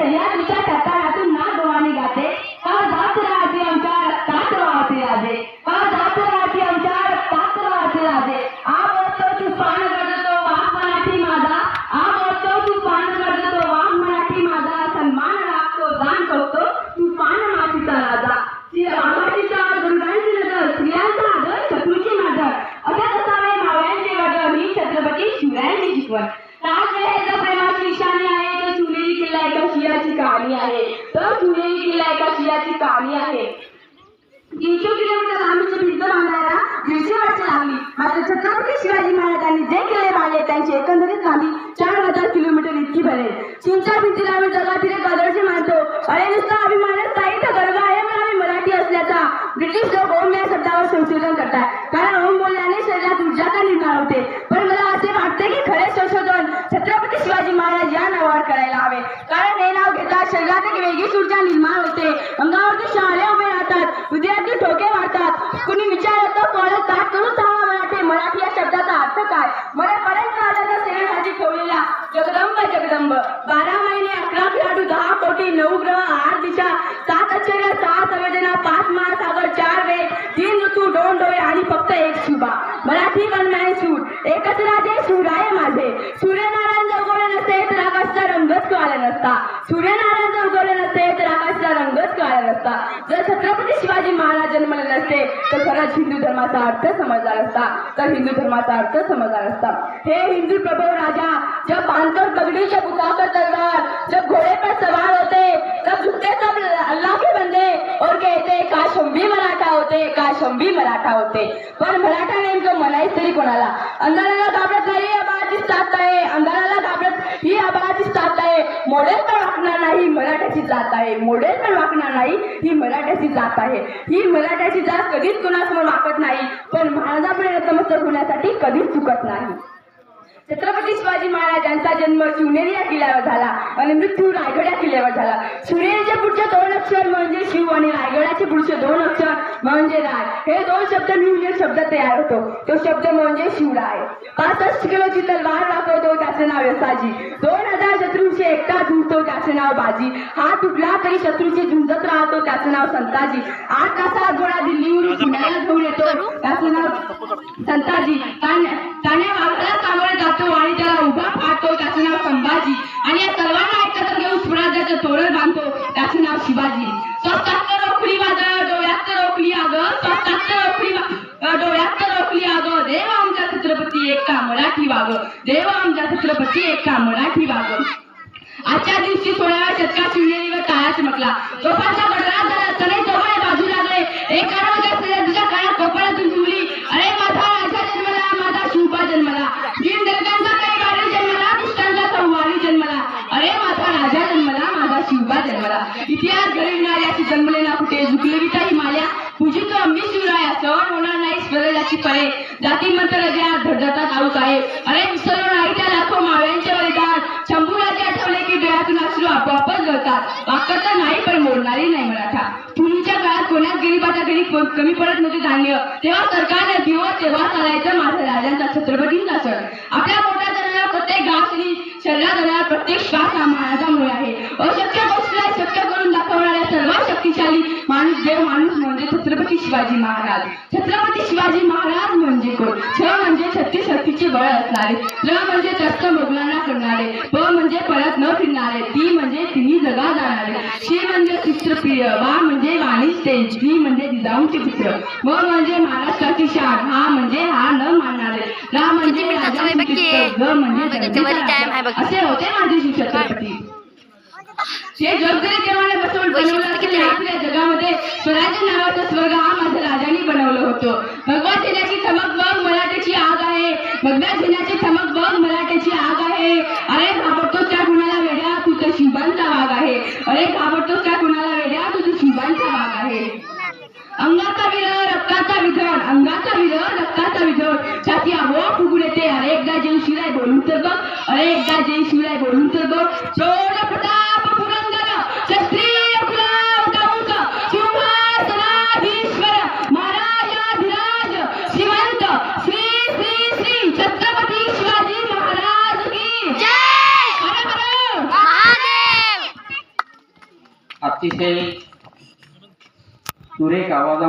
सह्याद्रीच्या ठिकाणातून नागवाणी गाते, का जात राहते आमच्या रक्तात वाहते राजे, का जात राहते आमच्या रक्तात वाहते राजे. आवडतो तुफान गरजतो वाघ मराठी माझा, आवडतो तुफान गरजतो वाघ मराठी माझा. सन्मान लागतो दान करतो तुफान मातीचा राजा. मातीचा दुर्गांची नजर, स्त्रियांचा आदर, शत्रूची नजर. असेच असावे मावळ्यांचे वडर, ही छत्रपती शिवरायांची शिकवण. राजवेळेच्या प्रेमाची निशाणी आहे, तो शिवनेरी किल्ला एका शियाची कहाणी आहे, तो शिवनेरी किल्ला एका शियाची कहाणी आहे. 300 किलोमीटर लांबीची भिंत बांधायला 150 वर्षे लागली. मात्र छत्रपती शिवाजी महाराजांनी जे किल्ले बांधले त्यांची एकंदरीत लांबी 4000 किलोमीटर इतकी भरेल. चीनच्या भिंतीला आम्ही जगातील आदर्श मानतो. अरे नुसता अभिमानच काही तर गर्व आहे पण आम्ही मराठी असल्याचा. ब्रिटिश लोक ओम या शब्दावर संशोधन करतात, कारण ओम बोलल्याने शरीरात ऊर्जा निर्माण होते. पण मला असे वाटते की खरे संशोधन छत्रपती शिवाजी महाराज या नावावर करायला हवे, कारण हे नाव घेतात शरीरात एक वेगळीच ऊर्जा निर्माण होते. अंगावरती शहारे उभे राहतात, हृदयातील ठोके वाढतात. कुणी विचारतं कोणाला ताट करून सांगा मराठी, मराठी या शब्दाचा अर्थ काय. मरेपर्यंत राजाच्या सेवेसाठी ठेवलेला जगदंब जगदंब. 12 महिने 11 खेळाडू 10 कोटी 9 ग्रह 8 दिशा 7 आश्चर्य 6 संवेदना 5 महासागर 4 वेद 3 ऋतू 2 डोळे आणि फक्त एक शुभा. मराठी वनमय सूर एकच राजे शिवराय माझे. सूर्यनारायण जर उगवले नसते तर आकाशचा रंगच कळाला नसता. सूर्यनारायण जर उगवले नसते तर आकाशचा रंगच कळाला नसता. जर छत्रपती शिवाजी महाराज जन्मले नसते तर खरंच हिंदू धर्माचा अर्थ समजला नसता, तर हिंदू धर्माचा अर्थ समजला नसता. हे हिंदू प्रभू राजा जब बांधकर पगड़ी जब उठाकर तलवार, जब घोड़े पर सवार होते तब झुकते सब अल्लाह के बंदे और कहते काश हम भी मराठा होते, काश हम भी मराठा होते. पण मराठा नेमकं म्हणायचं तरी कोणाला. अंधाराला घाबरत नाही आबाजीच साथ आहे, अंधाराला घाबरत ही आबाजीच साथ आहे. मोडेल पण वाकणार नाही मराठ्याची जात आहे, मोडेल पण वाकणार नाही ही मराठ्याची जात आहे. ही मराठ्याची जात कधीच कुणासमोर वाकत नाही, पण महाराजापुढे नतमस्तक होण्यासाठी कधीच चुकत नाही. छत्रपती शिवाजी महाराजांचा जन्म शिवनेरी या किल्ल्यावर झाला आणि मृत्यू रायगड या किल्ल्यावर झाला. शिवनेरीचे पुढचे 2 अक्षर म्हणजे शिव आणि रायगडाचे पुढचे 2 अक्षर म्हणजे राय. हे 2 शब्द मिळून एक शब्द तयार होतो, तो शब्द म्हणजे शिवराय. 65 किलोची तलवार दाखवतो त्याचे नाव यसाजी. 2000 शत्रूंशी एकटा झुंजतो त्याचे नाव बाजी. हात तुटला तरी शत्रूची झुंजत राहतो त्याचे नाव संताजी. 8 तासात घोडा दिल्लीहून पुण्याला घेऊन येतो त्याचे नाव संताजी. ताण्या वाघाला सामोरे जातो आणि त्याला उभा पाडतो त्याचे नाव संभाजी. आणि या सर्वांना एकत्र घेऊन स्वराज्याचं तोरण बांधतो त्याचे नाव शिवाजी. स्वस्तात रोखली वादळ डोळ्यात रोखली आग, स्वस्तात रोखली डोळ्यात रोखली आग. देव आमचा छत्रपती एका मराठी वाग, देव आमचा छत्रपती एका मराठी वाग. आजच्या दिवशी 16व्या शतकात शिवनेरीवर टाळा चमकला. तोफांच्या गडरात झाला सनई तोफाने बाजू लागले. एक दुसऱ्या काळात कोपऱ्यातून जुळली. अरे माझा राजा जन्मला, माझा शिवबा जन्मला. तीन दलकांचा काही वारी जन्मला, दुष्टांचा संवारी जन्मला. अरे माझा राजा जन्मला, माझा शिवबा जन्मला. इतिहास घडविणाऱ्याची जन्मले ना कुठे झुकले विटा हिमालया. पूजितो आम्ही शिवराया सहन होणार नाही स्वराज्याची फळे. जाती मंत्र हृदयात धडधडता ताळूक आहे. अरे विसरलो नाही त्या लाखो मावळ्यांचे बलिदान. शंभूराजे आठवले की डोळ्यातून अश्रू आपोआपच गळतात. वाकत तर नाही पण मोडणारी नाही मराठा. पूर्वीच्या काळात कोणाच गरीबाच्या घरी कमी पडत नव्हते धान्य, तेव्हा सरकारने दिवस तेव्हा चालायचं माझ्या राजांचा छत्रपतींचा सण. आपल्या पोटात जाणारा प्रत्येक घास आणि शरीरात जाणारा प्रत्येक श्वास हा महाराजांमुळे आहे. अशक्य गोष्टीला शक्य करून दाखवणाऱ्या सर्वात शक्तिशाली माणूस देव माणूस म्हणजे छत्रपती शिवाजी महाराज. छत्रपती शिवाजी महाराज म्हणजे कोण? छ म्हणजे 36 शक्तीचे बळ असणारे, ल म्हणजे त्रस्त मोगलांना करणारे, प म्हणजे परत न फिरणारे, ती म्हणजे तिन्ही जगा जाणारे, शी म्हणजे चित्रप्रिय, वा म्हणजे वाणीच तेज, जी म्हणजे जिजाऊंचे पुत्र, म म्हणजे महाराष्ट्राची शान, हा म्हणजे हा न मानणारे, रा म्हणजे ग म्हणजे असे होते माझे शिव छत्रपती. हे जग जरी देवाने बसवून बनवलं की आपल्या जगामध्ये स्वराज्य नावाचा स्वर्ग हा माझ्या राजांनी बनवलं होतं. भगवा झेंड्याची चमक बघ मराठ्याची आग आहे, भगव्या झेंड्याची चमक बघ मराठ्याची आग आहे. अरे घाबरतोस त्या कुणाला वेड्या, तू तर शिवांचा वाघ आहे. अरे घाबरतोस त्या कुणाला वेड्या, तू तर शिवांचा वाघ आहे. अंगाचा विरह रक्ताचा विधन, अंगाचा विरह रक्ताचा विधन, छाती आपोआप फुगून येते. अरे एकदा जय शिवराय बोलून तर बघ, अरे एकदा जय शिवराय बोलून तर बघ. प्रौढ प्रताप पुरंदर क्षत्रिय कुलाम कामुक सिंहासनाधीश्वर महाराजाधिराज श्रीमंत श्री श्री श्री छत्रपती शिवाजी महाराज की जय. हर हर महादेव. अतिशय सुरेख आवाजामध्ये